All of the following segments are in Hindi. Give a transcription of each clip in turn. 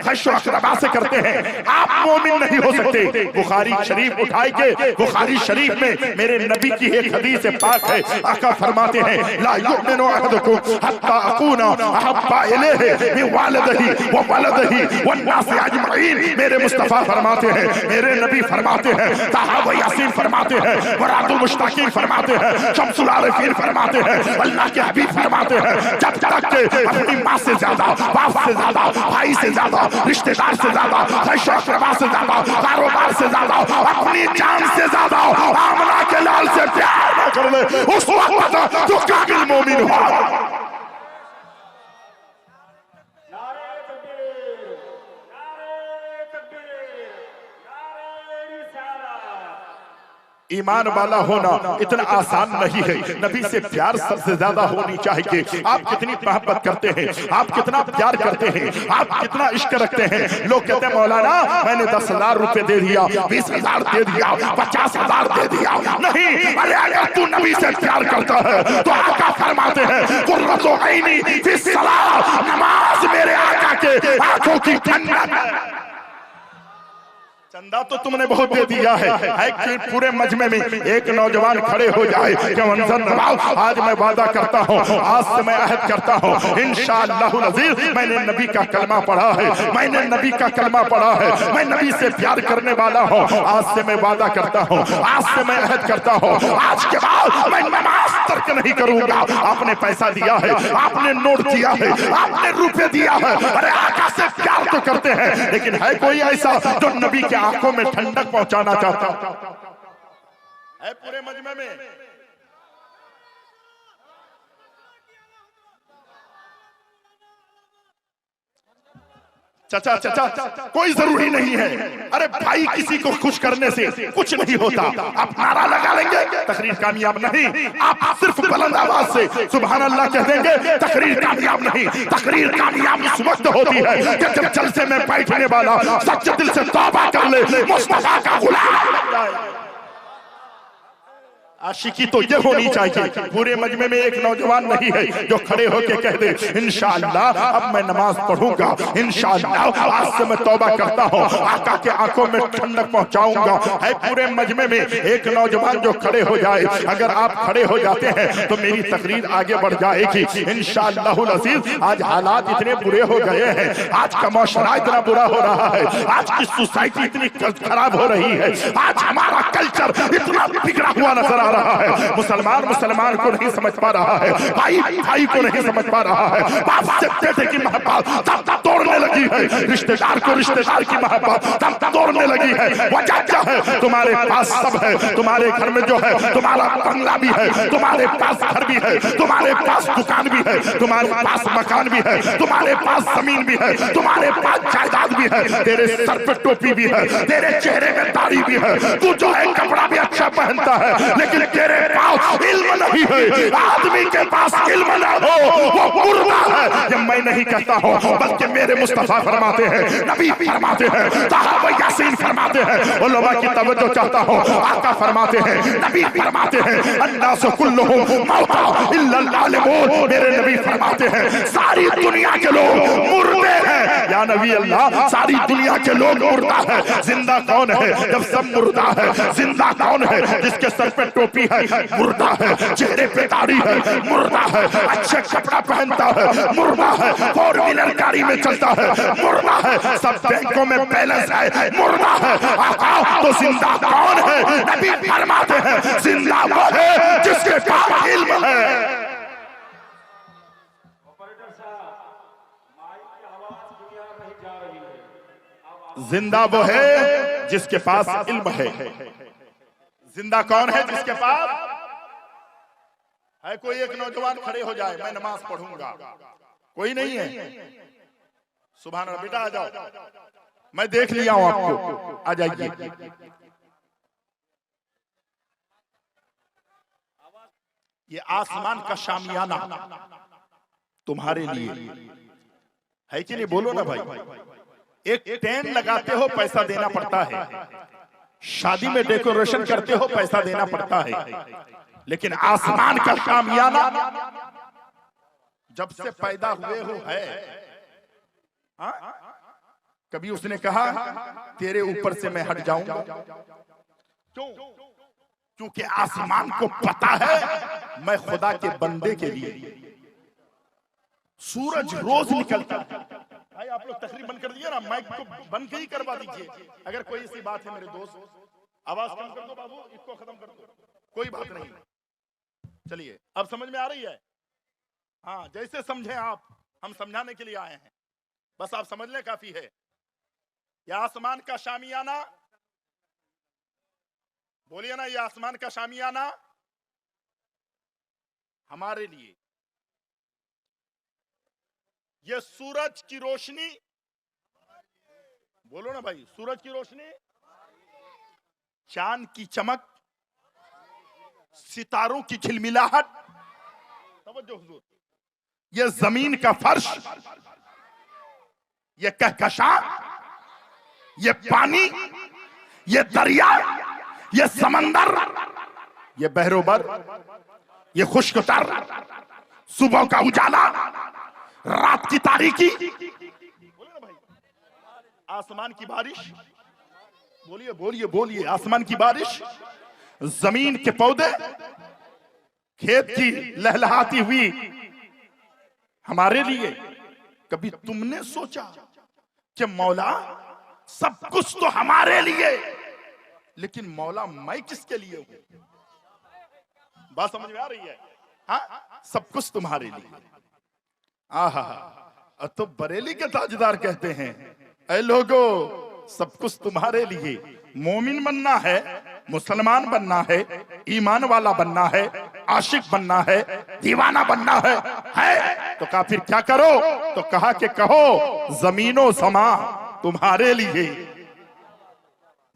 खैशो अकरबा से करते हैं, आप मोमिन नहीं हो सकते। बुखारी शरीफ उठाए के बुखारी शरीफ में मेरे नबी की एक हदीस पाक है, आका फरमाते हैं ला युमिनु अहदुकुम हत्ता अकूना अहब्बा इलैहि मिन वालिदिही व वलदिही वन नास अजमईन। मेरे मुस्तफा फरमाते हैं, मेरे नबी फरमाते हैं, सहाबा यासीन फरमाते हैं, वरातुल मुश्ताकीन फरमाते हैं, शम्सुल आरिफीन फरमाते हैं, अल्लाह के हबीब फरमाते हैं, जब तक के अपनी माँ से ज्यादा, बाप से ज्यादा, भाई से ज्यादा, रिश्तेदार से ज्यादा, खैशो अकरबा से ज्यादा, कारोबार से ज्यादा, अपनी जान से ज्यादा आमना के लाल से प्यार न कर ले, उस वक्त तो कामिल मोमिन हो। ईमान वाला होना इतना आसान नहीं है। नबी से प्यार सबसे ज्यादा होनी चाहिए। आप कितनी मोहब्बत करते हैं, आप कितना प्यार करते हैं, आप कितना इश्क रखते हैं। लोग कहते हैं मौलाना मैंने 10,000 रुपए दे दिया, 20,000 दे दिया, 50,000 दे दिया। नहीं, अरे अगर तू नबी से प्यार करता है तो आका फरमाते हैं कुर्रतु ऐनी फी सलाह, नमाज मेरे आका के आंखों की ठंडक है। चंदा तो तुमने बहुत दे दिया है कि पूरे मजमे में एक नौजवान खड़े हो जाए कि मंजर नवाज आज मैं वादा करता हूँ, आज से मैं अहद करता हूँ इंशाअल्लाहुल अज़ीज़ मैंने नबी का कलमा पढ़ा है, मैंने नबी का कलमा पढ़ा है, मैं नबी से प्यार करने वाला हूँ। आज से मैं वादा करता हूँ, आज से मैं अहद करता हूँ, आज के बाद मैं नमाज तर्क नहीं करूंगा। आपने पैसा दिया है, आपने नोट दिया है, आपने रुपए दिया है, अरे आका से प्यार तो करते हैं, लेकिन है कोई ऐसा जो नबी के आंखों में ठंडक पहुंचाना चाहता है? पूरे मजमे में चाचा चाचा कोई जरूरी नहीं है। अरे भाई किसी को खुश करने से कुछ नहीं होता। आप नारा लगा लेंगे तकरीर कामयाब नहीं, आप सिर्फ बुलंद आवाज से सुभान अल्लाह कह देंगे तकरीर कामयाब नहीं। तकरीर कामयाब उस वक्त होती है कि जब जलसे में बैठने वाला सच्चे दिल से तौबा कर ले, मुस्तफा का गुलाम बन जाए। आशिकी तो ये होनी चाहिए। पूरे मजमे में एक नौजवान नहीं है जो खड़े होके कह दे इंशाअल्लाह अब मैं नमाज पढ़ूंगा, इंशाअल्लाह आज से मैं तौबा करता हूँ, आका के आंखों में ठंडक पहुंचाऊंगा। है पूरे मजमे में एक नौजवान जो खड़े हो जाए। अगर आप खड़े हो जाते हैं तो मेरी तकरीर आगे बढ़ जाएगी इंशाअल्लाहुल अज़ीज़। आज हालात इतने बुरे हो गए हैं, आज का मौशरा इतना बुरा हो रहा है, आज की सोसाइटी इतनी खराब हो रही है, आज हमारा कल्चर इतना बिगड़ा हुआ नजर रहा है। मुसलमान मुसलमान को नहीं समझ पा रहा है, भाई भाई को नहीं समझ पा रहा है, बाप से बेटे की मोहब्बत तब तोड़ने लगी है, रिश्तेदार को रिश्तेदार की मोहब्बत तब तोड़ने लगी है। वजह क्या है? तुम्हारे पास सब है, तुम्हारे घर में जो है तुम्हारा बंगला भी है, तुम्हारे पास घर भी है, तुम्हारे पास दुकान भी है, तुम्हारे पास मकान भी है, तुम्हारे पास जमीन भी है, तुम्हारे पास जायदाद भी है, तेरे सर पे टोपी भी है, तेरे चेहरे में दाढ़ी भी है, तू जो है कपड़ा भी अच्छा पहनता है, लेकिन तेरे पास इल्म नहीं है। आदमी के पास इल्म ना हो वो मुर्दा है। ये मैं नहीं कहता हूँ, बल्कि मेरे मुस्तफा फरमाते हैं, नबी फरमाते हैं, सहाबा यासीन फरमाते हैं, उलमा की तवज्जो चाहता हूँ। आका फरमाते हैं, नबी फरमाते हैं, अन्नासु कुल्लुहुम मौता इल्लल आलिमून। मेरे नबी फरमाते हैं सारी दुनिया के लोग मुर्दे हैं। या नबी अल्लाह सारी दुनिया के लोग मुर्दा है, जिंदा कौन है? जब सब मुर्दा है, जिंदा कौन है? जिसके सर पे टोपी है मुर्दा है, चेहरे पे दाढ़ी है मुर्दा है, अच्छे कपड़ा पहनता है मुर्दा है, 4 व्हीलर गाड़ी में चलता है मुर्दा है, सब बैंकों में बैलेंस है मुर्दा है। आका तो जिंदा कौन है? नबी फरमाते हैं जिंदा वो है जिसके पास इल्म है। जिंदा वो है जिसके पास इल्म है। जिंदा कौन है? जिसके पास है। कोई एक नौजवान खड़े हो जाए मैं नमाज पढ़ूंगा, कोई नहीं है। सुभान अल्लाह, बेटा आ जाओ, मैं देख लिया हूं आपको, आ जाइए। ये आसमान का शामियाना तुम्हारे लिए है कि नहीं? बोलो ना भाई। एक टेंट लगाते हो पैसा देना पड़ता है, शादी में डेकोरेशन करते हो पैसा देना पड़ता है, लेकिन आसमान का शामियाना जब से पैदा हुए हो है। कभी उसने कहा तेरे ऊपर से मैं हट जाऊंगा? क्यों? क्योंकि आसमान को पता है मैं खुदा के बंदे के लिए। सूरज रोज निकलता है। भाई आप लोग तकरीर बंद कर दिए ना, माइक को बंद ही करवा दीजिए। अगर कोई ऐसी बात है मेरे दोस्त, आवाज कम कर दो बाबू, इसको खत्म कर दो, कोई बात नहीं। चलिए अब समझ में आ रही है? हाँ, जैसे समझे आप, हम समझाने के लिए आए हैं, बस आप समझ लें काफी है। यह आसमान का शामियाना, बोलिए ना, यह आसमान का शामियाना हमारे लिए, यह सूरज की रोशनी, बोलो ना भाई, सूरज की रोशनी, चांद की चमक, सितारों की झिलमिलाहट, तवज्जो हुजूर, यह जमीन का फर्श, यह कहकशां, यह पानी, यह दरिया, यह समंदर, यह बहरोबर, यह खुश्कतर, सुबह का उजाला, रात की तारीकी, बोलिए ना भाई, आसमान की बारिश, बोलिए बोलिए बोलिए, आसमान की बारिश, जमीन के पौधे, खेत की लहलहाती हुई हमारे लिए। कभी तुमने सोचा कि मौला सब कुछ तो हमारे लिए, लेकिन मौला मैं किसके लिए हूं? बात समझ में आ रही है? हाँ, सब कुछ तुम्हारे लिए। आहा, तो बरेली के ताजदार कहते हैं, ऐ लोगो सब कुछ तुम्हारे लिए। मोमिन बनना है, मुसलमान बनना है, ईमान वाला बनना है, आशिक बनना है, दीवाना बनना है तो कहा फिर क्या करो? तो कहा कि कहो जमीनो समा तुम्हारे लिए,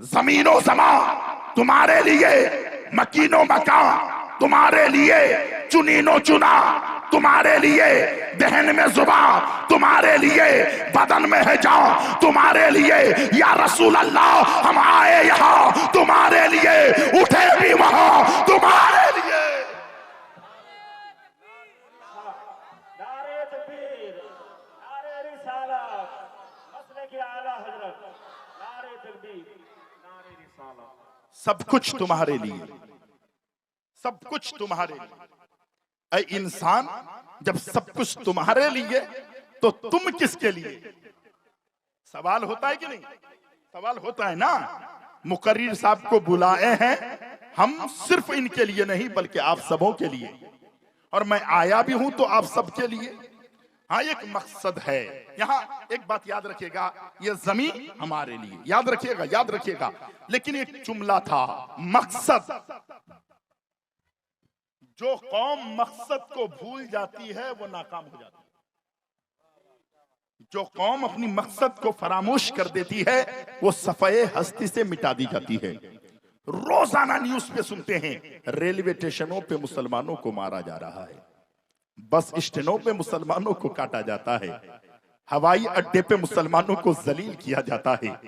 जमीनो समा तुम्हारे लिए, मकीनो मका तुम्हारे लिए, चुनीनो चुना तुम्हारे लिए, दहन में जुबा तुम्हारे लिए, बदन में है जान तुम्हारे लिए। या रसूल अल्लाह हम आए यहाँ तुम्हारे लिए, उठे भी वहां तुम्हारे लिए। नारे तकबीर, नारे रिसालत, मसले की आला हजरत, नारे तकबीर, नारे रिसालत। सब कुछ तुम्हारे लिए, सब कुछ तुम्हारे लिए। ऐ इंसान, जब सब कुछ तुम्हारे लिए तो तुम किसके लिए? सवाल होता है कि नहीं? सवाल होता है ना। मुकर्रिर साहब को बुलाए हैं हम सिर्फ इनके लिए नहीं, बल्कि आप सबों के लिए, और मैं आया भी हूं तो आप सबके लिए। हाँ, एक मकसद है। यहां एक बात याद रखिएगा, ये जमीन हमारे लिए, याद रखिएगा, याद रखिएगा। लेकिन एक जुमला था, मकसद। जो कौम मकसद को भूल जाती है वो नाकाम हो जाती है। जो कौम अपनी मकसद को फरामोश कर देती है वो सफाए हस्ती से मिटा दी जाती है। रोजाना न्यूज पे सुनते हैं, रेलवे स्टेशनों पे मुसलमानों को मारा जा रहा है, बस स्टैंडों पे मुसलमानों को काटा जाता है, हवाई अड्डे पे मुसलमानों को जलील किया जाता है,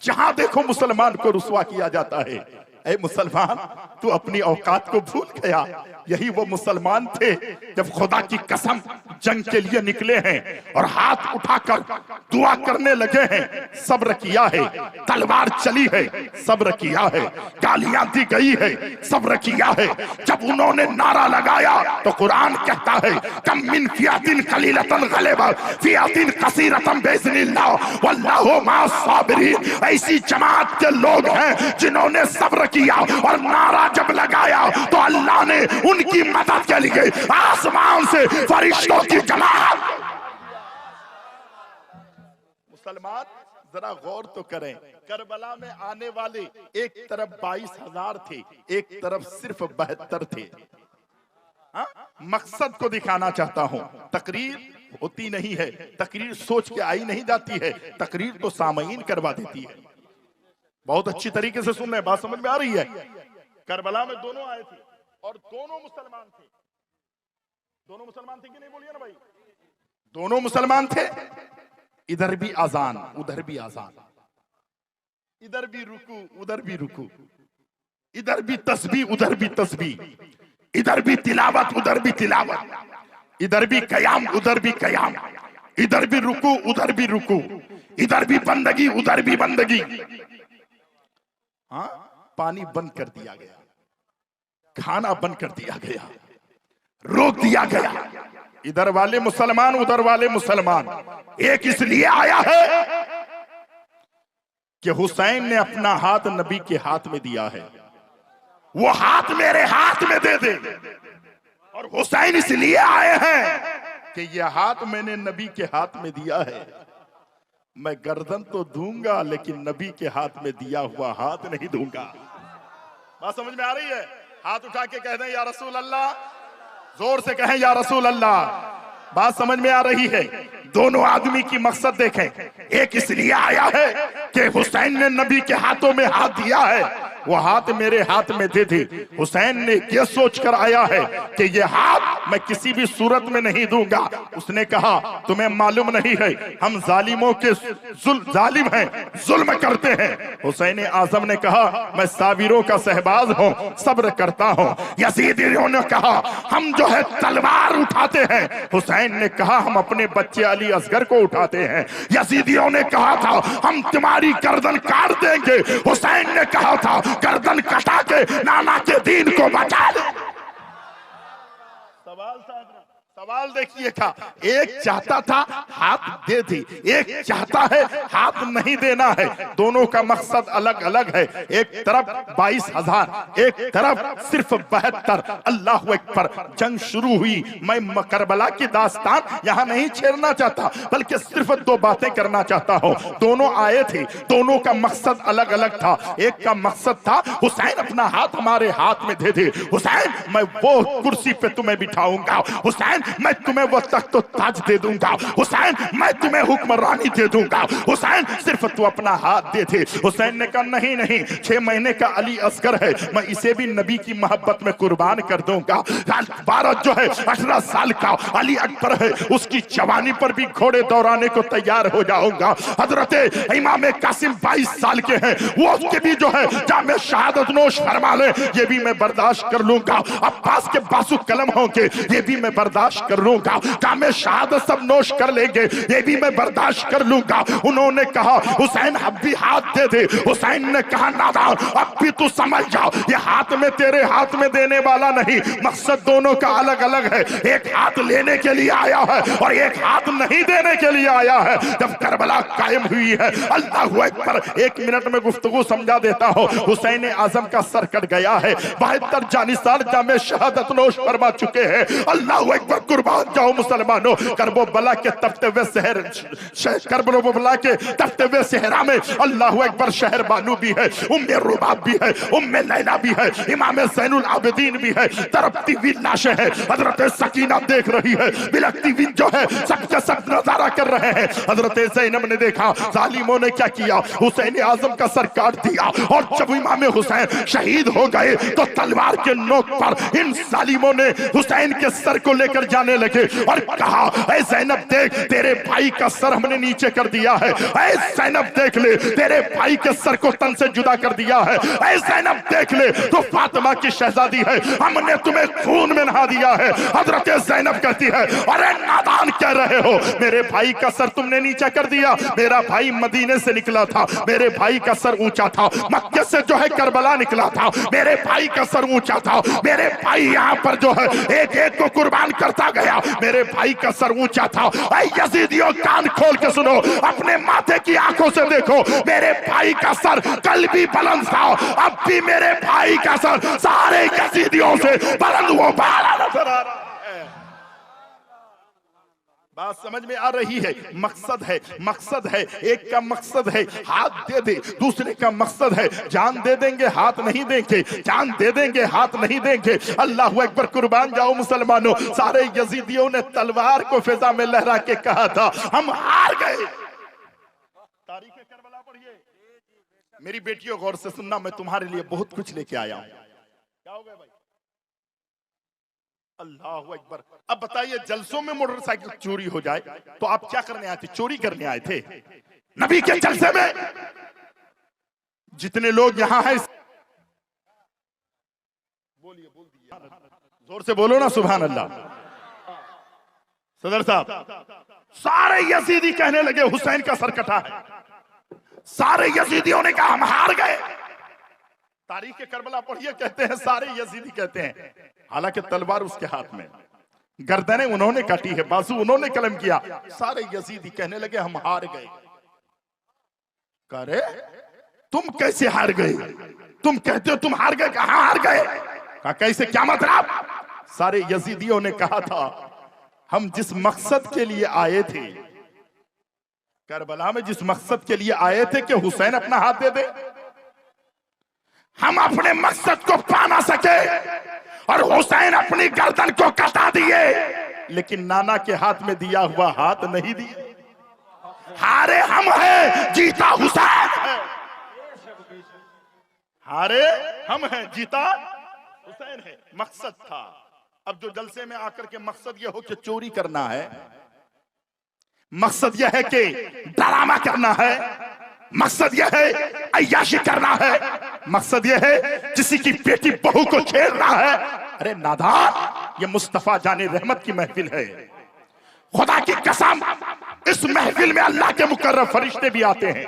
जहां देखो मुसलमान को रुसवा किया जाता है। ऐ मुसलमान, तू अपनी औकात को भूल गया। यही वो मुसलमान थे जब खुदा की कसम जंग के लिए निकले हैं और हाथ उठाकर दुआ करने लगे हैं, सब्र किया है, तलवार चली है, सब्र किया है, गालियां दी गई है, सब्र किया है। जब उन्होंने नारा लगाया तो कुरान कहता है, कम मिन फियातिन कलीलतन गलबत फियातिन कसीरतन बिइज़्निल्लाह वल्लाहु माअस साबिरीन। ऐसी जमात के लोग हैं जिन्होंने सब्र किया और नारा जब लगाया तो अल्लाह ने उनकी मदद के लिए आसमान से फरिश्तों की जमात। मुसलमान जरा गौर तो करें, करबला में आने वाले एक तरफ 22,000 थे, एक तरफ सिर्फ 72 थे। हाँ? मकसद को दिखाना चाहता हूं। तकरीर होती नहीं है, तकरीर सोच के आई नहीं जाती है, तकरीर तो सामईन करवा देती है। बहुत अच्छी तरीके से सुन रहे हैं, बात समझ में आ रही है? करबला में दोनों आए थे और दोनों मुसलमान थे। दोनों मुसलमान थे कि नहीं, बोलिए ना भाई? दोनों मुसलमान थे। इधर भी अजान, उधर भी अजान, इधर भी रुकू, उधर भी रुकू, इधर भी तस्बीह, उधर भी तस्बीह, इधर भी तिलावत, उधर भी तिलावत, इधर भी कयाम, उधर भी कयाम। इधर भी रुकू उधर भी रुकू, इधर भी बंदगी उधर भी बंदगी। हाँ, पानी बंद कर दिया गया, खाना बंद कर दिया गया, रोक दिया गया। इधर वाले मुसलमान उधर वाले मुसलमान। एक इसलिए आया है कि हुसैन ने अपना हाथ नबी के हाथ में दिया है, वो हाथ मेरे हाथ में दे दे। और हुसैन इसलिए आए हैं कि यह हाथ मैंने नबी के हाथ में दिया है, मैं गर्दन तो दूंगा लेकिन नबी के हाथ में दिया हुआ हाथ नहीं दूंगा। बात समझ में आ रही है? हाथ उठा के कह दें या रसूल अल्लाह, जोर से कहें या रसूल अल्लाह। बात समझ में आ रही है? दोनों आदमी की मकसद देखें, एक इसलिए आया है कि हुसैन ने नबी के हाथों में हाथ दिया है, वो हाथ मेरे हाथ में दे दे। हुसैन ने यह सोचकर आया है कि यह हाथ मैं किसी भी सूरत में नहीं दूंगा। उसने कहा तुम्हें मालूम नहीं है हम जालिमों के जालिम हैं, जुल्म करते हैं। हुसैन आजम ने कहा मैं साबिरों का सहबाज हूं, सब्र करता हूं। यजीदियों ने कहा हम जो है तलवार उठाते हैं। हुसैन ने कहा हम अपने बच्चे अली असगर को उठाते हैं। यजीदियों ने कहा था हम तुम्हारी गर्दन काट देंगे। हुसैन ने कहा था गर्दन कटा के नाना के दीन को बचा ले। सवाल देखिए का, एक चाहता था हाथ दे दी, एक चाहता है हाथ नहीं देना है। दोनों का मकसद अलग अलग है। एक तरफ 22,000, एक तरफ सिर्फ 72। अल्लाह अकबर। जंग शुरू हुई। मैं करबला की दास्तान यहां नहीं छेड़ना चाहता, बल्कि सिर्फ दो बातें करना चाहता हूं। दोनों आए थे, दोनों का मकसद अलग अलग था। एक का मकसद था हुसैन अपना हाथ हमारे हाथ में दे दे। हुसैन मैं वो कुर्सी पे तुम्हें बिठाऊंगा। हुसैन मैं तुम्हें वो तख्त ताज दे दूंगा। हुसैन मैं तुम्हें हुक्मरानी दे दूंगा। हुसैन सिर्फ तू अपना हाथ दे दे। हुसैन ने कहा नहीं नहीं, 6 महीने का अली असगर है, मैं इसे भी नबी की मोहब्बत में कुर्बान कर दूंगा। 12 जो है 18 साल का अली अकबर है, उसकी जवानी पर भी घोड़े दौड़ाने को तैयार हो जाऊंगा। हजरत इमाम कासिम 22 साल के हैं, वो उसके भी जो है जामे शहादत नोश फरमा ले, ये भी मैं बर्दाश्त कर लूंगा। अब्बास के बासु कलम होंगे, ये भी मैं बर्दाश्त कर लूंगा। जामे शहादत सब नोश कर लेंगे, ये भी मैं बर्दाश्त कर लूंगा। उन्होंने कहा हुसैन अब भी हाथ दे दे। हुसैन ने कहा नादान अब भी तू समझ जाओ, ये हाथ में तेरे हाथ में देने वाला नहीं, मकसद दोनों का अलग अलग है। एक हाथ लेने के लिए आया है और एक हाथ नहीं देने के लिए आया है। जब करबला कायम हुई है, अल्लाह अकबर, 1 मिनट में गुफ्तगू समझा देता हूं। हुसैन आजम का सर कट गया है, 72 जानिसार जामे शहादत नोश फरमा चुके हैं। अल्लाह अकबर, कुर्बान जाओ मुसलमानों। करबला के तपते हुए करबला के तपते हुए सहरा में अल्लाह अकबर शहर बानू भी है, उम्मे रुबाब भी है, उम्मे लैला भी है, इमाम ज़ैनुल आबिदीन भी है। तड़पती हुई लाशें हैं, हजरत सकीना देख रही है, बिलखती हुई जो है सबके सब नजारा कर रहे हैं। हजरत ज़ैनब ने देखा जालिमों ने क्या किया, हुसैन आजम का सर काट दिया। और जब इमाम हुसैन शहीद हो गए तो तलवार के नोक पर इन जालिमों ने हुसैन के सर को लेकर जाने लगे और कहा ऐ ज़ैनब देख, तेरे भाई का सर हमने नीचे कर दिया है। ऐ ज़ैनब देख ले, तेरे भाई के सर को तन से जुदा कर दिया है। ऐ ज़ैनब देख ले, तो फातिमा की शहजादी है, हमने तुम्हें खून में नहा दिया है। हजरत ज़ैनब कहती है अरे नादान कह रहे हो, मेरे भाई का सर तुमने नीचे कर दिया। मेरा भाई मदीने से निकला था, मेरे भाई का सर ऊंचा था। मक्के से जो है करबला निकला था, मेरे भाई का सर ऊंचा था। मेरे भाई यहाँ पर जो है एक एक को कुर्बान करता गया, मेरे भाई का सर ऊंचा था। ऐ यजीदियों, कान खोल के सुनो, अपने माथे की आंखों से देखो, मेरे भाई का सर कल भी बुलंद था, अब भी मेरे भाई का सर सारे यजीदियों से बुलंद वो बाला नजर आ रहा है। बात समझ में आ रही है? मकसद है, मकसद है। एक का मकसद है हाथ दे दे, दूसरे का मकसद है जान दे देंगे हाथ नहीं देंगे, जान दे देंगे हाथ नहीं देंगे। अल्लाह अकबर, कुर्बान जाओ मुसलमानों। सारे यजीदियों ने तलवार को फिजा में लहरा के कहा था हम हार गए। तारीख करबला पढ़िए। मेरी बेटियों गौर से सुनना, मैं तुम्हारे लिए बहुत कुछ लेके आया हूं। क्या हो गया भाई? अल्लाह अकबर। अब बताइए जलसों में मोटरसाइकिल चोरी हो जाए तो आप क्या करने आए थे? चोरी करने आए थे? नबी के जलसे में जितने लोग यहां हैं, बोलिए, बोल दिए, जोर से बोलो ना सुभान अल्लाह। सदर साहब सारे यजीदी कहने लगे हुसैन का सर कटा है। सारे यजीदियों ने कहा हम हार गए। तारीख के करबला पढ़िए, कहते हैं सारे यजीदी कहते हैं, हालांकि तलवार उसके हाथ में, गर्दनें उन्होंने काटी है, बाजू उन्होंने कलम किया। सारे यजीदी कहने लगे हम हार गए। करे तुम कैसे हार गए? तुम कहते हो तुम हार गए, कहां हार गए? कहा कैसे, क्या मतलब? सारे यजीदियों ने कहा था हम जिस मकसद के लिए आए थे, करबला में जिस मकसद के लिए आए थे कि हुसैन अपना हाथ दे दे, हम अपने मकसद को पा ना सके और हुसैन अपनी गर्दन को कटा दिए, लेकिन नाना के हाथ में दिया हुआ हाथ नहीं दिए। हारे हम हैं, जीता हुसैन है। हारे हम हैं, जीता हुसैन है। मकसद था। अब जो जलसे में आकर के मकसद यह हो कि चोरी करना है, मकसद यह है कि ड्रामा करना है, मकसद यह है अय्याशी करना है, मकसद यह है किसी की बेटी बहू को छेड़ना है। अरे नादान, ये मुस्तफा जाने रहमत की महफिल है। खुदा की कसम, इस महफिल में अल्लाह के मुकर्रम फरिश्ते भी आते हैं।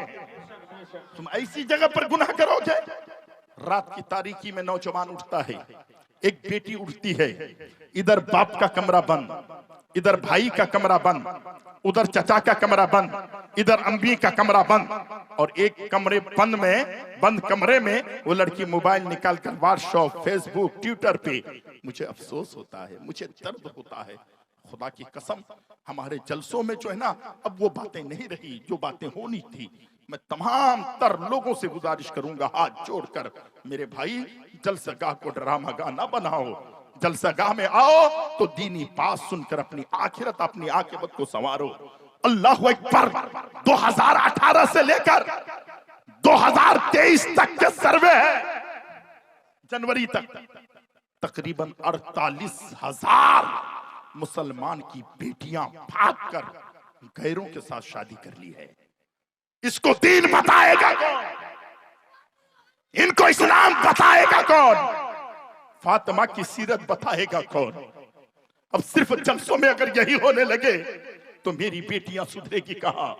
तुम ऐसी जगह पर गुनाह करोगे। रात की तारीकी में नौजवान उठता है, एक बेटी उठती है, इधर बाप का कमरा बंद, इधर भाई का कमरा बंद, उधर चचा का कमरा बंद, इधर अम्मी का कमरा बंद, और एक कमरे बंद कमरे में वो लड़की मोबाइल निकाल कर व्हाट्सएप, फेसबुक, ट्विटर पे। मुझे अफसोस होता है, मुझे दर्द होता है। खुदा की कसम, हमारे जलसों में जो है ना, अब वो बातें नहीं रही जो बातें होनी थी। मैं तमाम तर लोगों से गुजारिश करूंगा हाथ जोड़कर, मेरे भाई जलसगाह को ड्रामागाह ना बनाओ। जलसगाह में आओ तो दीनी बात सुनकर अपनी आखिरत, अपनी आकिबत को संवारो। अल्लाह अकबर। 2018 से लेकर 2023 तक के सर्वे है, जनवरी तक तकरीबन 48,000 मुसलमान की बेटियां भागकर गैरों के साथ शादी कर ली है। इसको दीन बताएगा कौन? इनको इस्लाम बताएगा कौन? फातिमा की सीरत बताएगा कौन? अब सिर्फ जलसों में अगर यही होने लगे तो मेरी बेटियां सुधरेगी कहां?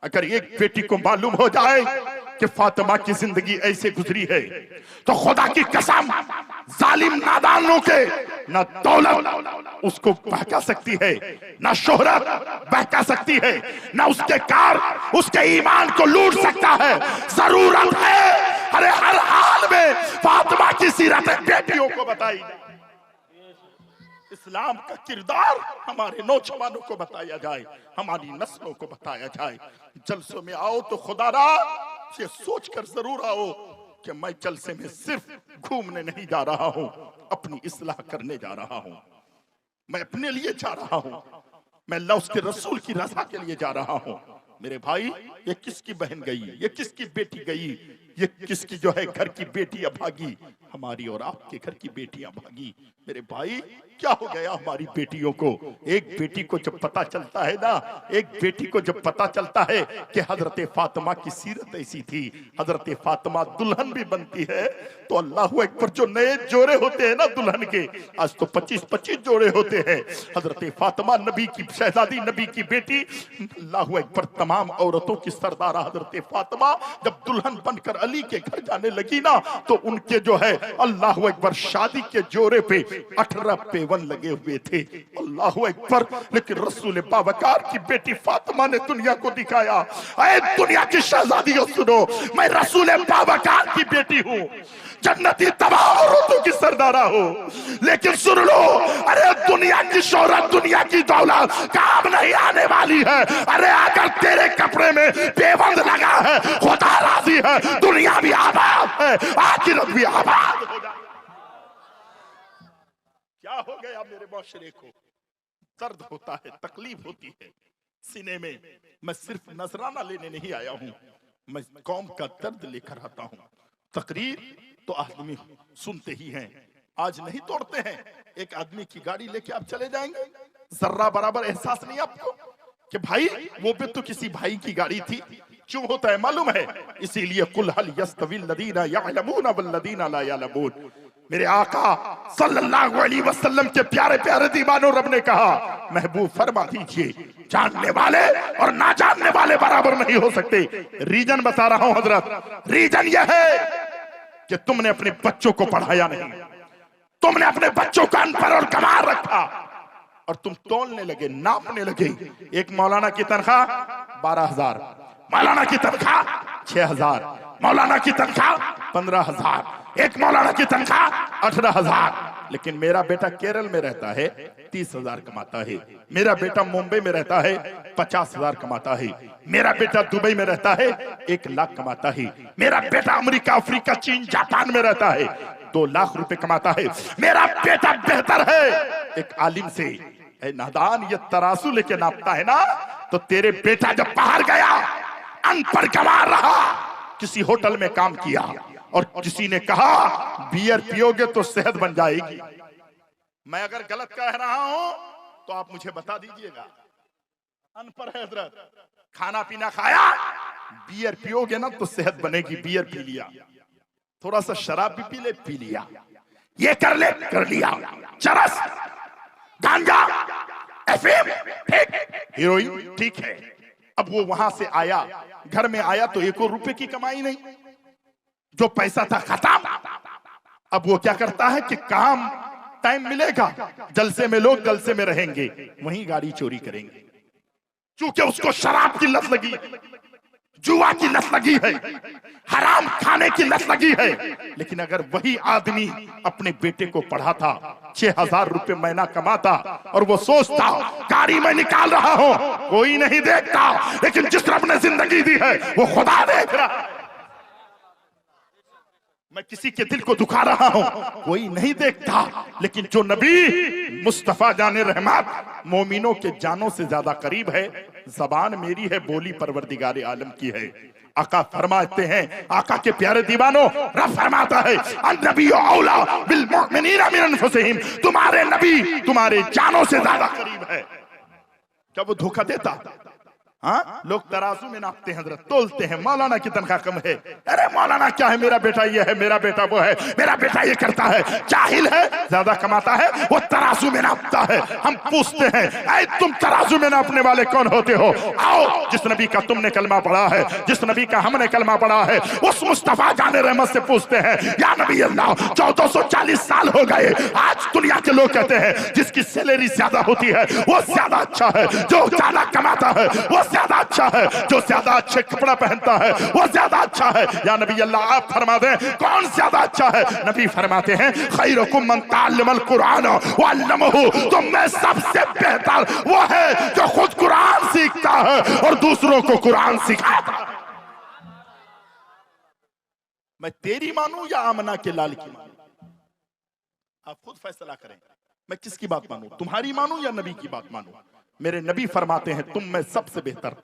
अगर एक बेटी को मालूम हो जाए कि फातिमा की जिंदगी ऐसे गुजरी है तो खुदा की कसम, जालिम नादानों के ना दौलत उसको बहका सकती है, ना शोहरत बहका सकती है, ना उसके कार उसके ईमान को लूट सकता है। जरूरत है अरे हर हाल में फातिमा की सीरत बेटियों को बताई, इस्लाम का किरदार हमारे नौजवानों को बताया जाए, हमारी नस्लों को बताया जाए। जलसों में आओ तो खुदारा ये सोच कर जरूर आओ कि मैं जलसे में सिर्फ घूमने नहीं जा रहा हूं, अपनी इस्लाह करने जा रहा हूं। मैं अपने लिए जा रहा हूं, मैं अल्लाह उसके रसूल की रज़ा के लिए जा रहा हूं। मेरे भाई, ये किसकी बहन गई, ये किसकी बेटी गई, ये किसकी जो है घर की बेटियां भागी, हमारी और आपके घर की बेटियां भागी। मेरे भाई, क्या हो गया हमारी बेटियों को? एक बेटी को जब पता चलता है ना, एक बेटी को जब पता चलता है कि हजरत फातिमा की सीरत ऐसी थी, हजरत फातिमा दुल्हन भी बनती है, तो अल्लाह अकबर, जो नए जोड़े होते हैं ना दुल्हन के, आज तो 25-25 जोड़े होते हैं। हजरत फातिमा नबी की शहजादी, नबी की बेटी, अल्लाह अकबर, तमाम औरतों की सरदार हजरत फातिमा जब दुल्हन बनकर अली के घर जाने लगी ना, तो उनके जो है अल्लाह अकबर शादी के जोड़े पे 18 पेवन लगे हुए थे। अल्लाह अकबर। लेकिन रसूल बावकार की बेटी फातिमा ने दुनिया को दिखाया, ऐ दुनिया की शहजादियों सुनो, मैं रसूल बावकार की बेटी हूँ, जन्नती तमाम औरतों की सरदारा हो, लेकिन सुन लो, अरे दुनिया की शोहरत, दुनिया की दौलत काम नहीं आने वाली है। अरे अगर तेरे कपड़े में पेबंद लगा है, खुदा राजी है, दुनिया भी आबाद है, आखिरत भी आबाद हो जाए। क्या हो गया मेरे मुआशरे को? दर्द होता है, तकलीफ होती है सीने में। मैं सिर्फ नजराना लेने नहीं आया हूं, मैं कौम का दर्द लेकर आता हूं। तकरीर तो आदमी सुनते ही हैं, आज नहीं तोड़ते हैं। एक आदमी की गाड़ी लेके आप चले जाएंगे, जर्रा बराबर एहसास नहीं आपको कि भाई वो भी तो किसी भाई की गाड़ी थी। क्यों होता है मालूम है? इसीलिए कुल हल यस्तविल लदीना यअलमून वल लदीना ला यअलमून। मेरे आका सल्लल्लाहु अलैहि वसल्लम के प्यारे प्यारे दीवानों, रब ने कहा महबूब फरमा दीजिए, जानने वाले और ना जानने वाले बराबर नहीं हो सकते। रीजन बता रहा हूं हजरत, रीजन यह है कि तुमने अपने बच्चों को पढ़ाया नहीं, तुमने अपने बच्चों को अनपढ़ और कमार रखा और तुम तोलने लगे, नापने लगे। एक मौलाना की तनख्वाह 12,000, मौलाना की तनख्वाह 6,000, मौलाना की तनख्वाह 15,000, एक मौलाना की तनख्वाह 18,000। लेकिन मेरा बेटा केरल में रहता है 30,000 कमाता है, मेरा बेटा मुंबई में रहता है 50,000 कमाता है, मेरा बेटा दुबई में रहता है 1 लाख कमाता है, मेरा बेटा अमेरिका, अफ्रीका, चीन, जापान में रहता है 2 लाख रुपए कमाता है। मेरा बेटा बेहतर है एक आलिम से। ऐ नादान, ये तराजू लेके नापता है ना, तो तेरे बेटा जब बाहर गया अनपढ़ कमा रहा, किसी होटल में काम किया और किसी ने कहा बियर पियोगे तो सेहत बन जाएगी। मैं अगर गलत कह रहा हूं तो आप मुझे बता दीजिएगा। अनपढ़ है हजरत, खाना पीना खाया, बियर पियोगे ना तो सेहत बनेगी, बियर पी लिया, थोड़ा सा शराब भी पी ले, पी लिया, ये कर ले, कर लिया, चरस, गांजा, एफएम, ठीक, हीरोइन, ठीक है। अब वो वहां से आया, घर में आया तो 1 रुपए की कमाई नहीं, जो पैसा था खत्म। अब वो क्या करता है कि काम टाइम मिलेगा, जलसे में लोग जलसे में रहेंगे, वहीं गाड़ी चोरी करेंगे, क्योंकि उसको शराब की लत लगी, जुआ की लत लगी है, हराम खाने की लत लगी है। लेकिन अगर वही आदमी अपने बेटे को पढ़ाता, 6,000 रुपए महीना कमाता और वो सोचता गाड़ी में निकाल रहा हूं, कोई नहीं देखता, लेकिन जिस रब ने जिंदगी दी है वो खुदा देख रहा है। मैं किसी के दिल को दुखा रहा हूं, कोई नहीं देखता, लेकिन जो नबी मुस्तफा जाने रहमत मोमिनों के जानों से ज्यादा करीब है, जबान मेरी है, बोली परवरदिगार आलम की है। आका फरमाते हैं, आका के प्यारे दीवानों, रब फरमाता है अन्नबी औला बिल मुमिनीना मिन अनफुसिहिम, तुम्हारे नबी तुम्हारे जानों से ज्यादा करीब है। क्या वो धोखा देता? हाँ, लोग तराजू में नापते हैं हजरत, तोलते हैं, मौलाना की तनख्वाह कम है, अरे मौलाना क्या है, मेरा बेटा ये है, मेरा बेटा वो है, मेरा बेटा ये करता है, जाहिल है, ज्यादा कमाता है, वो तराजू में नापता है। हम पूछते हैं, ऐ तुम तराजू में नापने वाले कौन होते हो? आओ, जिस नबी का तुमने कलमा पढ़ा है, जिस नबी का हमने कलमा पढ़ा है, उस मुस्तफा जाने रहमत से पूछते हैं, या नबी अल्लाह 1440 साल हो गए, आज दुनिया के लोग कहते हैं जिसकी सैलरी ज्यादा होती है वो ज्यादा अच्छा है, जो ज्यादा कमाता है वो ज्यादा अच्छा है, जो ज्यादा अच्छे कपड़ा पहनता है वो ज्यादा अच्छा है। या नबी अल्लाह आप फरमा दें कौन ज्यादा अच्छा है? नबी फरमाते हैं खैरुकुम मन तअल्लमल कुरान व अल्लमहु, तो मैं सबसे बेहतर वो है जो खुद कुरान सीखता है और दूसरों को कुरान सिखाता है। मैं तेरी मानूं या आमना के लाल की मानूं? आप खुद फैसला करें, मैं किसकी बात मानूं, तुम्हारी मानूं या नबी की बात मानूं? मेरे नबी फरमाते हैं तुम में सबसे बेहतर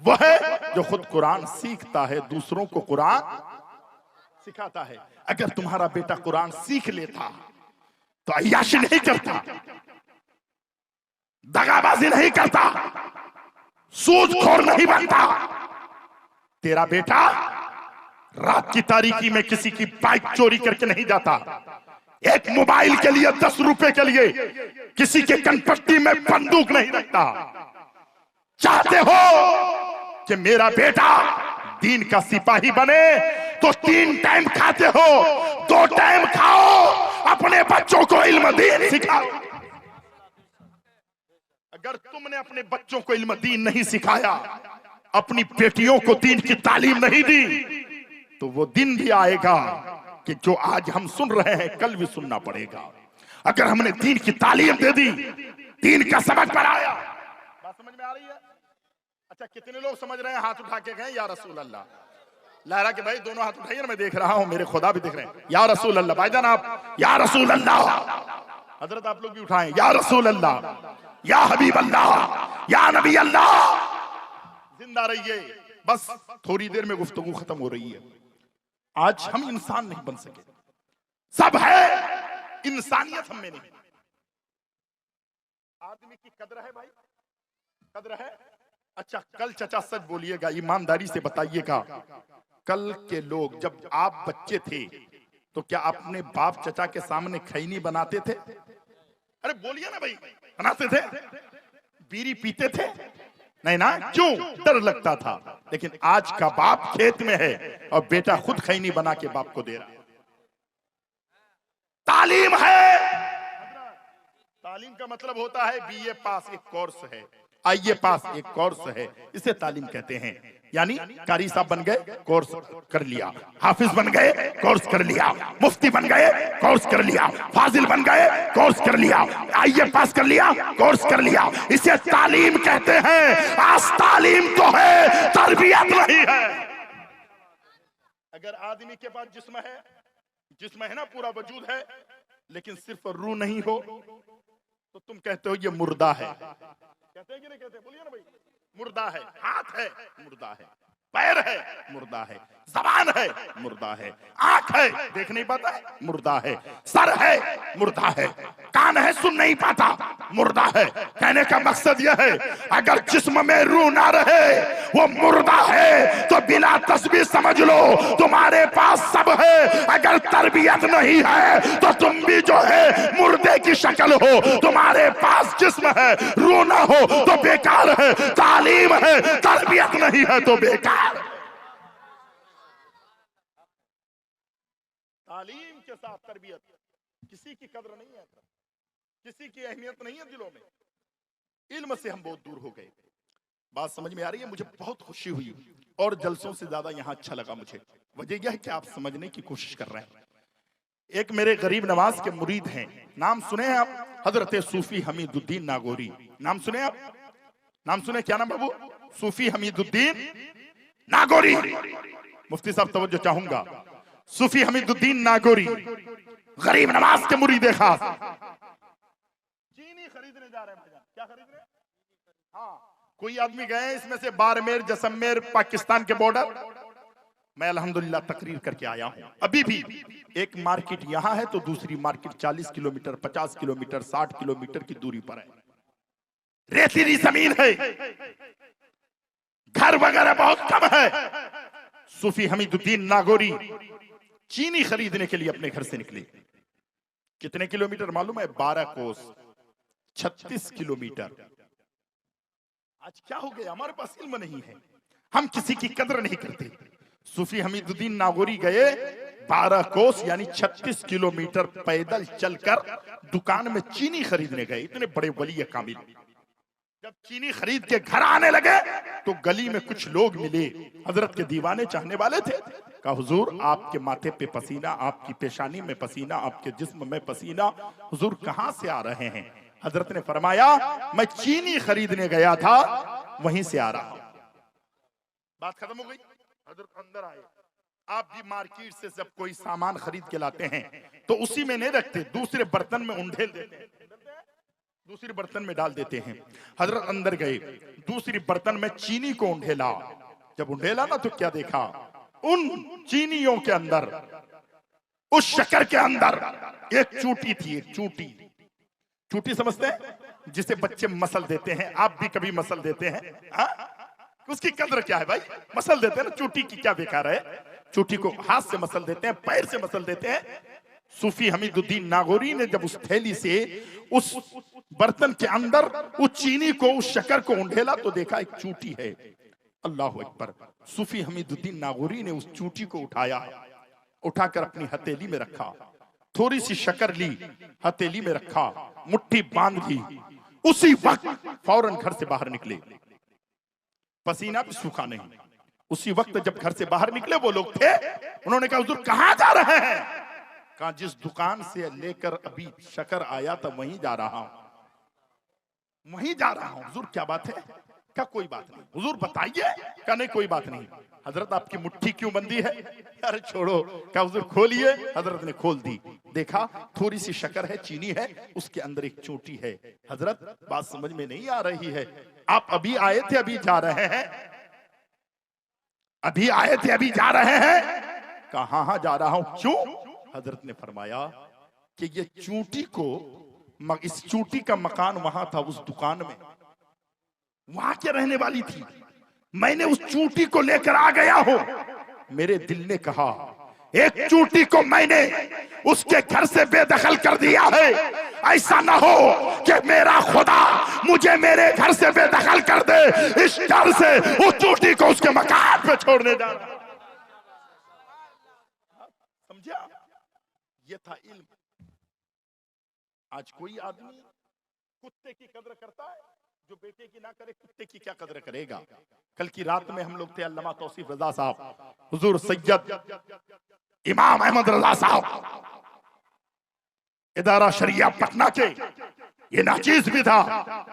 वह है जो खुद कुरान सीखता है, दूसरों को कुरान सिखाता है। अगर तुम्हारा बेटा कुरान सीख लेता तो अय्याशी नहीं करता, दगाबाजी नहीं करता, सूदखोर नहीं बनता। तेरा बेटा रात की तारीकी में किसी की बाइक चोरी करके नहीं जाता, एक मोबाइल के लिए 10 रुपए के लिए किसी के कनपट्टी में बंदूक नहीं रखता। चाहते हो कि मेरा बेटा दीन का सिपाही बने तो 3 टाइम खाते हो, 2 टाइम खाओ, अपने बच्चों को इल्म दीन सिखाओ। अगर तुमने अपने बच्चों को इल्म दीन नहीं सिखाया, अपनी बेटियों को दीन की तालीम नहीं दी, तो वो दिन भी आएगा कि जो आज हम सुन रहे हैं कल भी सुनना पड़ेगा। अगर हमने दीन की तालीम दे दी, दीन का सबक पढ़ाया, बात समझ में आ रही है? अच्छा, कितने लोग समझ रहे हैं? हाथ उठा के गए या रसूल अल्लाह। लहरा के भाई दोनों हाथ उठाइए, मैं देख रहा हूं, मेरे खुदा भी देख रहे हैं। या रसूल अल्लाह, भाईजान आप या रसूल अल्लाह, हजरत आप लोग भी उठाएं, या रसूल अल्लाह, या हबीब अल्लाह, या नबी अल्लाह। जिंदा रहिए। बस थोड़ी देर में गुफ्तगू खत्म हो रही है। आज हम इंसान नहीं बन सके, सब है, इंसानियत हम में नहीं। आदमी की कद्र है भाई, कद्र है। अच्छा, कल चचा सच बोलिएगा, ईमानदारी से बताइएगा, कल के लोग जब आप बच्चे थे तो क्या अपने बाप चचा के सामने खैनी बनाते थे? अरे बोलिए ना भाई, बनाते थे? बीड़ी पीते थे? नहीं ना, क्यों? डर लगता था। लेकिन आज का बाप खेत में है और बेटा खुद खैनी बना के बाप को दे रहा है। तालीम है। तालीम का मतलब होता है बीए पास एक कोर्स है, आईए पास एक कोर्स है, इसे तालीम कहते हैं। यानी कारी साहब बन गए, कोर्स कर लिया, हाफिज बन गए, कोर्स कर लिया, मुफ्ती बन गए, कोर्स कर लिया, फाजिल बन गए, कोर्स कर लिया, आईए पास कर लिया, कोर्स कर लिया, इसे तालीम कहते हैं। आज तालीम तो है, तरबियत नहीं है। अगर आदमी के पास जिस्म है ना, पूरा वजूद है, लेकिन सिर्फ रूह नहीं हो, तो तुम कहते हो ये मुर्दा है। कहते हैं कि नहीं कहते? बोलिए ना भाई। मुर्दा है, हाथ है, मुर्दा है, पैर है, मुर्दा है, जबान है, मुर्दा है, आंख है, देख नहीं पाता है, मुर्दा है, सर है, मुर्दा है, कान है, सुन नहीं पाता, मुर्दा है। कहने का मकसद यह है, अगर जिस्म में रूह ना रहे, वो मुर्दा है। तो बिना तस्बीह समझ लो तुम्हारे पास सब है, अगर तरबियत नहीं है तो तुम भी जो है मुर्दे की शक्ल हो। तुम्हारे पास जिस्म है, रूह ना हो तो बेकार है, तालीम है, तरबियत नहीं है तो बेकार। तालीम के साथ तरबियत, किसी की कद्र नहीं है, किसी की अहमियत नहीं है दिलों में। इल्म से हम बहुत दूर हो गए। बात समझ में आ रही है? मुझे बहुत खुशी हुई और जलसों से ज्यादा यहां अच्छा लगा मुझे। वजह यह है कि आप समझने की कोशिश कर रहे हैं। एक मेरे गरीब नवाज के मुरीद हैं, नाम सुने हैं आप? हजरत सूफी हमीदुद्दीन नागौरी। नाम सुने आप? नाम सुने? क्या नाम बाबू? सूफी हमीदुद्दीन नागौरी। मुफ्ती साहब तवज्जो चाहूंगा। सूफी हमीदुद्दीन नागौरी गरीब नवाज के मुरीद खास। चीनी खरीदने जा रहे हैं भैया। क्या खरीद रहे हैं? हाँ, कोई आदमी गए इसमें से बारमेर, जसमेर, पाकिस्तान के बॉर्डर। मैं अल्हम्दुलिल्लाह तकरीर करके आया हूं। अभी भी एक मार्केट यहां है तो दूसरी मार्केट 40 किलोमीटर, 50 किलोमीटर, 60 किलोमीटर की दूरी पर है। रेतीली जमीन है, घर वगैरह बहुत कम है। सूफी हमीदुद्दीन नागौरी चीनी खरीदने के लिए अपने घर से निकले। कितने किलोमीटर मालूम है? 12 कोस, 36 किलोमीटर। आज क्या हो गया? हमारे पास इल्म नहीं है, हम किसी की कदर नहीं करते। सूफी हमीदुद्दीन नागौरी गए 12 कोस यानी 36 किलोमीटर पैदल चलकर दुकान में चीनी खरीदने गए। इतने बड़े वली कामिल जब चीनी खरीद के घर आने लगे तो गली में कुछ लोग मिले, हजरत के दीवाने चाहने वाले थे। कहा हुजूर आपके माथे पे पसीना, आपकी पेशानी में पसीना, आपके जिस्म में पसीना, हुजूर कहां से आ रहे हैं? हजरत ने फरमाया मैं चीनी खरीदने गया था, वहीं से आ रहा हूं। बात खत्म हो गई। हजरत अंदर आए। आप भी मार्केट से जब कोई सामान खरीद के लाते हैं तो उसी में नहीं रखते, दूसरे बर्तन में उंडेल देते हैं, दूसरे बर्तन में डाल देते हैं। हजरत अंदर गए, दूसरी बर्तन में चीनी को उंडेला। जब उंडेला ना तो क्या देखा? उन चीनियों के अंदर, उस शक्कर के अंदर एक चूटी थी। एक चूटी, चूटी समझते हैं? जिसे बच्चे मसल देते हैं, आप भी कभी मसल देते हैं। हा? उसकी कद्र क्या है भाई? मसल देते हैं ना। चूटी की क्या बेकार है? चूटी को हाथ से मसल देते हैं, पैर से मसल देते हैं। सूफी हमीदुद्दीन नागौरी ने जब उस थैली से उस बर्तन के अंदर उस चीनी को, उस शक्कर को उंडेला तो देखा एक चूटी है। अल्लाह अकबर। सूफी हमीदुद्दीन नागौरी ने उस चूटी को उठाया, उठाकर अपनी हथेली में रखा, थोड़ी सी शक्कर ली, हथेली में रखा, मुट्ठी बांध ली। उसी वक्त फौरन घर से बाहर निकले, पसीना भी सूखा नहीं। उसी वक्त जब घर से बाहर निकले वो लोग थे, उन्होंने कहा हुजूर कहां जा रहे हैं? कहा जिस दुकान से लेकर अभी शक्कर आया था वहीं जा रहा हूं, वहीं जा रहा हूं। हुजूर क्या बात है? क्या कोई बात नहीं। हुजूर बताइए। क्या नहीं कोई बात नहीं। हजरत आपकी मुट्ठी क्यों बंदी है? अरे छोड़ो। क्या हुजूर खोलिए। हजरत ने खोल दी, देखा थोड़ी सी शक्कर है, चीनी है, उसके अंदर एक चोटी है। हजरत बात समझ में नहीं आ रही है, आप अभी आए थे अभी जा रहे हैं? अभी आए थे अभी जा रहे हैं? कहा हाँ जा रहा हूं। क्यों? हजरत ने फरमाया कि ये चूटी को, इस चूटी का मकान वहां था उस दुकान में, वहां के रहने वाली थी। मैंने उस चूटी को लेकर आ गया हूं। मेरे दिल ने कहा एक चूंटी को मैंने उसके घर से बेदखल कर दिया है, ऐसा ना हो कि मेरा खुदा मुझे मेरे घर से बेदखल कर दे, इस डर से उस चूंटी को उसके मकान पे छोड़ने जा रहा। समझा? ये था इल्म। आज कोई आदमी कुत्ते की कदर करता है, जो बेटे की ना करे कुत्ते की क्या कदर करेगा। कल की रात में हम लोग थे, अल्लामा तौसीफ रजा साहब, हुजूर सैयद इमाम अहमद रजा साहब, इदारा शरिया पटना के, ये नाचीज भी था,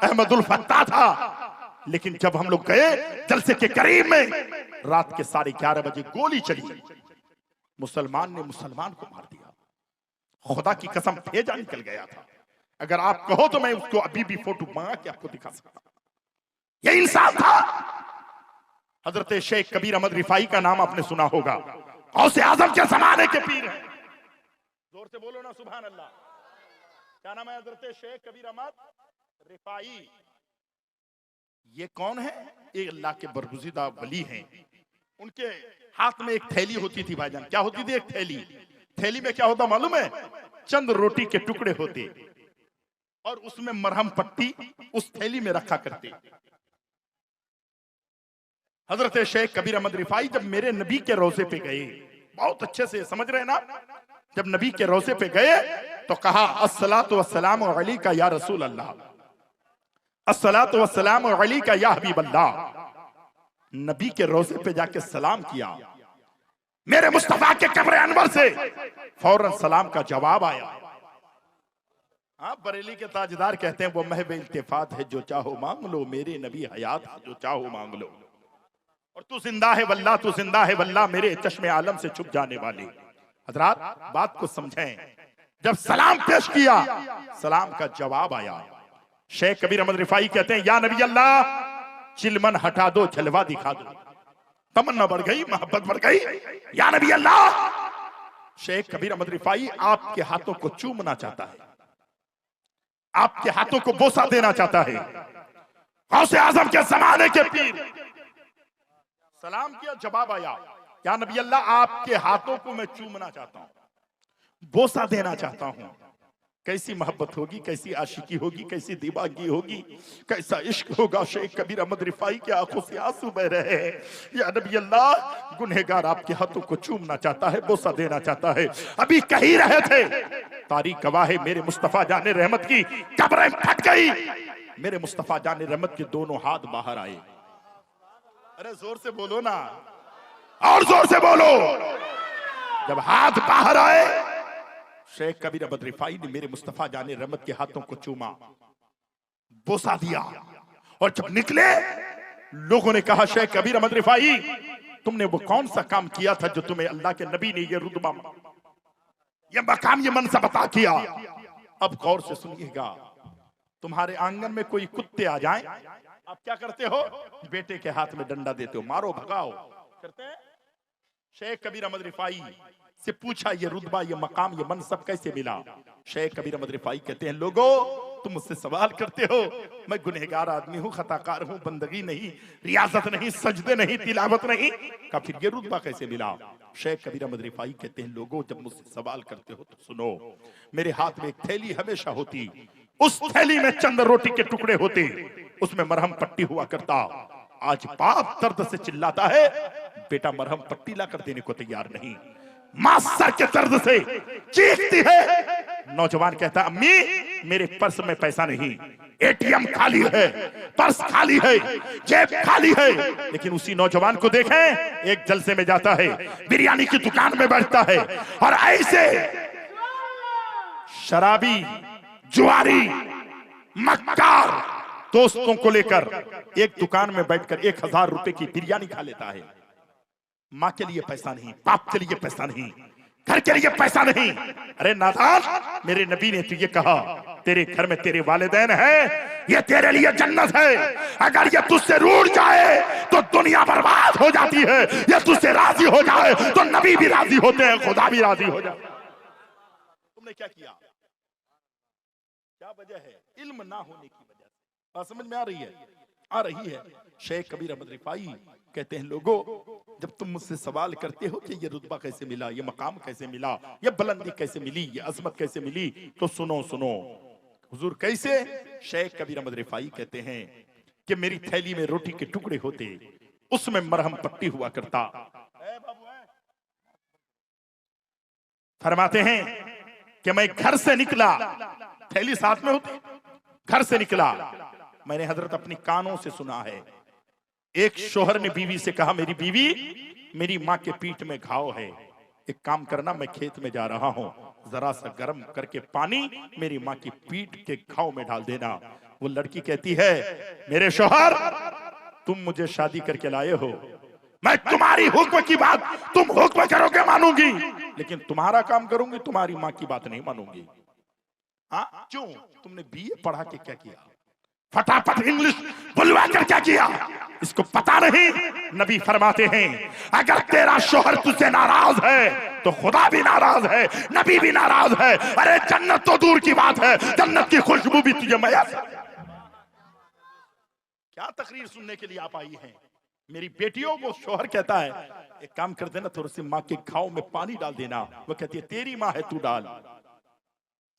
अहमदुल फत्ता था, लेकिन जब हम लोग गए जलसे के करीब में, रात के 11:30 बजे गोली चली, मुसलमान ने मुसलमान को मार दिया। खुदा की कसम भेजा निकल गया था। अगर आप कहो तो मैं उसको अभी भी फोटो मंगा के आपको दिखा सकता। ये इंसान था। हजरत शेख कबीर अहमद रिफाई का नाम आपने सुना होगा, गौसे आजम के जमाने के पीर हैं। जोर से बोलो ना सुभान अल्लाह। क्या नाम है? हजरत शेख कबीर अहमद रिफाई। ये कौन है? एक अल्लाह के बरगुज़ीदा वली हैं। उनके हाथ में एक थैली होती थी भाईजान। क्या होती थी? एक थैली। थैली में क्या होता मालूम है? चंद रोटी के टुकड़े होते और उसमें मरहम पट्टी उस थैली में रखा करते। हजरत शेख कबीर अहमद रिफाई जब मेरे नबी के रोजे पे गए, बहुत अच्छे से समझ रहे हैं ना, जब नबी के रोजे पे गए तो कहा अस्सलातु वस्सलामु अलैका या रसूल अल्लाह, अस्सलातु वस्सलामु अलैका या हबीब अल्लाह। नबी के रोजे पे जाके सलाम किया। मेरे मुस्तफा के कब्र अनवर से फौरन सलाम का जवाब आया। हाँ, बरेली के ताजदार कहते हैं वो महब इल्तिफात है जो चाहो मांग लो, मेरे नबी हयात है जो चाहो मांग लो, और तू जिंदा है वल्लाह, तू जिंदा है वल्लाह, मेरे चश्मे आलम से छुप जाने वाले। हजरात बात को समझें। जब सलाम पेश किया, सलाम का जवाब आया। शेख कबीर अहमद रिफाई कहते हैं या नबी अल्लाह, चिलमन हटा दो, जलवा दिखा दो। तमन्ना बढ़ गई, मोहब्बत बढ़ गई। या नबी अल्लाह, शेख कबीर अहमद रिफाई आपके हाथों को चूमना चाहता है, आपके हाथों को बोसा देना चाहता है। गौसे आजम के जमाने के पीर। सलाम किया, जवाब आया या नबी अल्लाह, आपके हाथों को मैं चूमना चाहता हूं, बोसा देना चाहता हूं। कैसी मोहब्बत होगी, कैसी आशिकी होगी, कैसी दीवानगी होगी, कैसा इश्क होगा। शेख कबीर अहमद रिफाई के आंखों से आंसू बह रहे हैं। या नबी अल्लाह, गुनहगार आपके हाथों को चूमना चाहता है, बोसा देना चाहता है। अभी कह ही रहे थे, तारीख गवाह है मेरे मुस्तफा जाने रहमत की कब्रें फट गई, मेरे मुस्तफा जाने रहमत के दोनों हाथ बाहर आए। अरे जोर से बोलो ना, और जोर से बोलो। जब हाथ बाहर आए, शेख कबीर अहमद रिफाई ने मेरे मुस्तफा जाने रहमत के हाथों को चूमा, बोसा दिया, और जब निकले लोगों ने कहा शेख कबीर अहमद रिफाई, तुमने वो कौन सा काम किया था जो तुम्हें अल्लाह के नबी ने ये रुतबा, ये मकाम, ये मनसब अता किया। अब गौर से सुनिएगा। तुम्हारे आंगन में कोई कुत्ते आ जाएं, आप क्या करते हो? बेटे के हाथ में डंडा देते हो, मारो भगाओ करते हैं। शेख कबीर अहमद रिफाई से पूछा ये रुतबा, ये मकाम, ये मनसब कैसे मिला? शेख कबीर अहमद रिफाई कहते हैं लोगों, तुम मुझसे सवाल करते हो, मैं गुनहगार आदमी हूँ, खताकार हूँ, बंदगी नहीं, रियाजत नहीं, सजदे नहीं, तिलावत नहीं, का फिर ये रुतबा कैसे मिला? शेख कबीर अहमद रिफाई कहते हैं लोगों, जब मुझसे सवाल करते हो तो सुनो। मेरे हाथ में एक थैली हमेशा होती, उस थैली में चंद रोटी के टुकड़े होते, उसमें मरहम पट्टी हुआ करता। आज बाप दर्द से चिल्लाता है, बेटा मरहम पट्टी ला कर देने को तैयार नहीं। मां सर के दर्द से चीखती है। नौजवान कहता है अम्मी, मेरे पर्स में पैसा नहीं, एटीएम खाली है, पर्स खाली है, जेब खाली है। लेकिन उसी नौजवान को देखें, एक जलसे में जाता है, बिरयानी की दुकान में बैठता है, और ऐसे शराबी, जुआरी, मक्कार दोस्तों को लेकर एक दुकान में बैठकर 1000 रुपए की बिरयानी खा लेता है। माँ के लिए पैसा नहीं, बाप के लिए पैसा नहीं, घर के लिए पैसा नहीं। अरे नादान, मेरे नबी ने तुझे कहा तेरे घर में तेरे वालिदैन है, ये तेरे लिए जन्नत है। अगर ये तुझसे रूठ जाए तो दुनिया बर्बाद हो जाती है, ये तुझसे राजी हो जाए तो नबी भी राजी होते हैं, खुदा भी राजी हो जाए। तुमने क्या किया? क्या वजह है? इल्म ना होने की वजह से। समझ में आ रही है? आ रही है। शेख कबीर अहमद रिफाई कहते हैं लोगों, जब तुम मुझसे सवाल करते हो कि ये रुतबा कैसे मिला, ये मकाम कैसे मिला, ये बुलंदी कैसे मिली, ये अजमत कैसे मिली, तो सुनो सुनो। हुजूर कैसे? शेख कबीर अहमद रिफाई कहते हैं कि मेरी थैली में रोटी के टुकड़े होते, उसमें मरहम पट्टी हुआ करता। फरमाते हैं कि मैं घर से निकला, थैली साथ में होती, घर से निकला, मैंने हजरत अपनी कानों से सुना है, एक शोहर ने बीवी से कहा, मेरी बीवी, मेरी माँ के पीठ में घाव है, एक काम करना, मैं खेत में जा रहा हूं, जरा सा गर्म करके पानी मेरी माँ की पीठ के घाव में डाल देना। वो लड़की कहती है, मेरे शोहर, तुम मुझे शादी करके लाए हो, मैं तुम्हारी हुक्म की बात तुम हुक्म करोगे मानूंगी, लेकिन तुम्हारा काम करूंगी, तुम्हारी माँ की बात नहीं मानूंगी। हाँ क्यों? तुमने बीए पढ़ा के क्या किया, फटाफट इंग्लिश बुलवा कर क्या किया, इसको पता नहीं। नबी फरमाते हैं, अगर तेरा शोहर तुझसे नाराज है तो खुदा भी नाराज है, नबी भी नाराज है। अरे जन्नत तो दूर की बात है, जन्नत की खुशबू भी तुझे मैसर। क्या तकरीर सुनने के लिए आप आई हैं मेरी बेटियों? वो शोहर कहता है, एक काम कर देना, थोड़ी सी माँ के घाव में पानी डाल देना। वो कहती है, तेरी माँ है, तू डाल।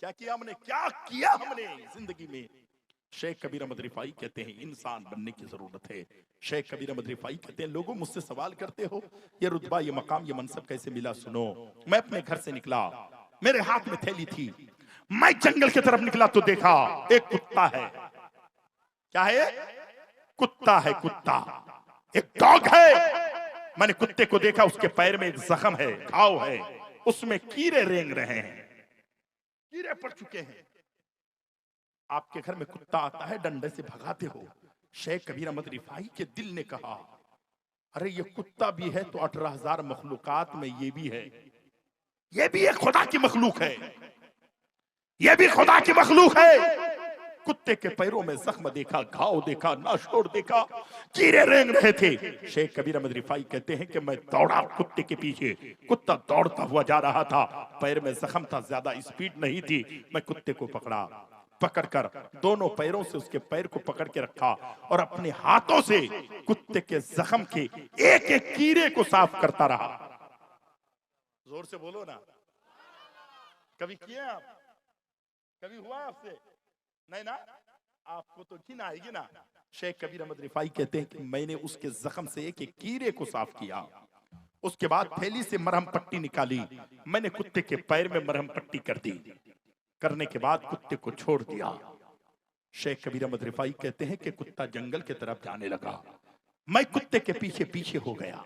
क्या किया हमने, क्या किया हमने जिंदगी में? शेख कबीर अहमद रिफाई कहते हैं, इंसान बनने की जरूरत है। शेख कबीर अहमद रिफाई कहते हैं, लोगों मुझसे सवाल करते हो ये रुतबा, ये मकाम, ये मनसब कैसे मिला? सुनो, मैं अपने घर से निकला, मेरे हाथ में थैली थी, मैं जंगल की तरफ निकला तो देखा एक कुत्ता है। क्या है? कुत्ता है, कुत्ता, एक डॉग है। मैंने कुत्ते को देखा, उसके पैर में एक जख्म है, घाव है, उसमें कीड़े रेंग रहे हैं, कीड़े पड़ चुके हैं। आपके घर में कुत्ता आता है, डंडे से भगाते हो। शेख कबीर अहमद रिफाई के दिल ने कहा, अरे ये कुत्ता भी है तो 18,000 मखलूकात में ये भी है, ये भी एक खुदा की मखलूक है, ये भी खुदा की मखलूक है। कुत्ते के पैरों में जख्म देखा, घाव देखा, नाशोर देखा, कीड़े रेंग रहे थे। शेख कबीर अहमद रिफाई कहते हैं कि मैं दौड़ा कुत्ते के पीछे, कुत्ता दौड़ता हुआ जा रहा था, पैर में जख्म था, ज्यादा स्पीड नहीं थी। मैं कुत्ते को पकड़ा, पकड़कर दोनों पैरों से उसके पैर को पकड़ के रखा और अपने हाथों से कुत्ते के जख्म के एक एक कीड़े को साफ करता रहा। जोर से बोलो ना, कभी किए आप? कभी हुआ आपसे? नहीं ना, आपको तो घिन आएगी ना। शेख कबीर अहमद रिफाई कहते हैं कि मैंने उसके जख्म से एक एक कीड़े को साफ किया, उसके बाद थैली से मरहम पट्टी निकाली, मैंने कुत्ते के पैर में मरहम पट्टी कर दी, करने के बाद कुत्ते को छोड़ दिया। शेख कबीर अहमद रिफाई कहते हैं कि कुत्ता जंगल की तरफ जाने लगा, मैं कुत्ते के पीछे पीछे हो गया।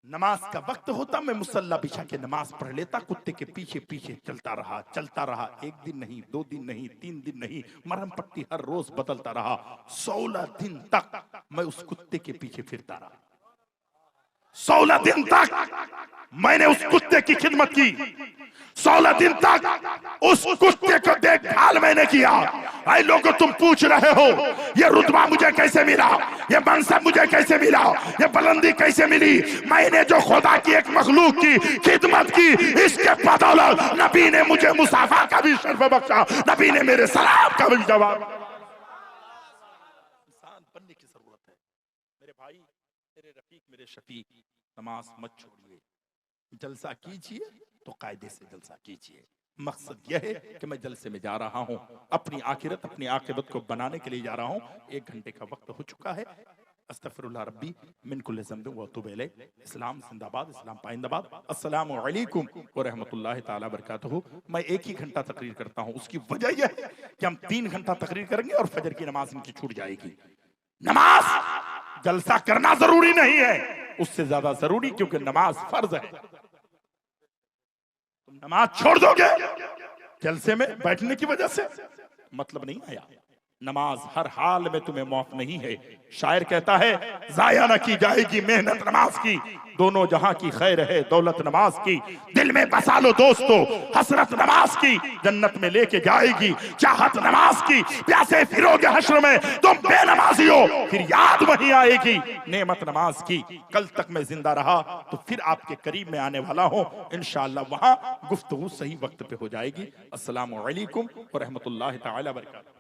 नमाज का वक्त होता, मैं मुसल्ला बिछा के नमाज पढ़ लेता, कुत्ते के पीछे पीछे चलता रहा, चलता रहा। एक दिन नहीं, 2 दिन नहीं, 3 दिन नहीं, मरहम पट्टी हर रोज बदलता रहा। 16 दिन तक मैं उस कुत्ते के पीछे फिरता रहा। 16 दिन तक मैंने उस कुत्ते की खिदमत की, 16 दिन तक उस कुत्ते को देखभाल मैंने किया। भाई लोगों, तुम पूछ रहे हो ये रुतबा मुझे कैसे मिला, ये मनसब मुझे कैसे मिला, ये बुलंदी कैसे मिली? मैंने जो खुदा की एक मखलूक की खिदमत की, इसके बदौलत नबी ने मुझे मुसाफा का भी शर्फ बख्शा, नबी ने मेरे सलाम का भी जवाब। इंसान बनने की जरूरत है मेरे भाई, मेरे रफीक, मेरे शफीक। नमाज मत छोड़िए, जलसा कीजिए तो कायदे से जलसा कीजिए। मकसद यह है कि मैं जलसे में जा रहा हूं, अपनी आखिरत, अपनी आखिरत को बनाने के लिए जा रहा हूं। 1 घंटे का वक्त हो चुका है। अस्तगफिरुल्लाह रब्बी मिन कुल्लि ज़ंबिन व अतूबु इलैह। इस्लाम जिंदाबाद, इस्लाम पाइंदाबाद। अस्सलामु अलैकुम व रहमतुल्लाहि तआला बरकातहू। मैं 1 ही घंटा तकरीर करता हूं, उसकी वजह यह है कि हम 3 घंटा तकरीर करेंगे और फजर की नमाज इनकी छूट जाएगी। नमाज जलसा करना जरूरी नहीं है, उससे ज्यादा जरूरी, क्योंकि नमाज फर्ज है। तुम नमाज छोड़ दोगे जलसे में बैठने की वजह से, मतलब नहीं आया। नमाज हर हाल में तुम्हें माफ नहीं है। शायर कहता है, जाया न की जाएगी मेहनत नमाज की, दोनों जहां की खैर है दौलत नमाज की। दिल में बसा लो दोस्तों हसरत नमाज की, जन्नत में लेके जाएगी चाहत नमाज की। प्यासे फिरोगे हश्र में तुम बेनमाजी हो, फिर याद वही आएगी नेमत नमाज की। कल तक मैं जिंदा रहा तो फिर आपके करीब में आने वाला हूं, इंशाअल्लाह वहां गुफ्तगू सही वक्त पे हो जाएगी। अस्सलामु अलैकुम व रहमतुल्लाहि तआला बरकातहू।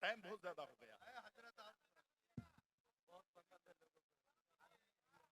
टाइम बहुत ज्यादा हो गया।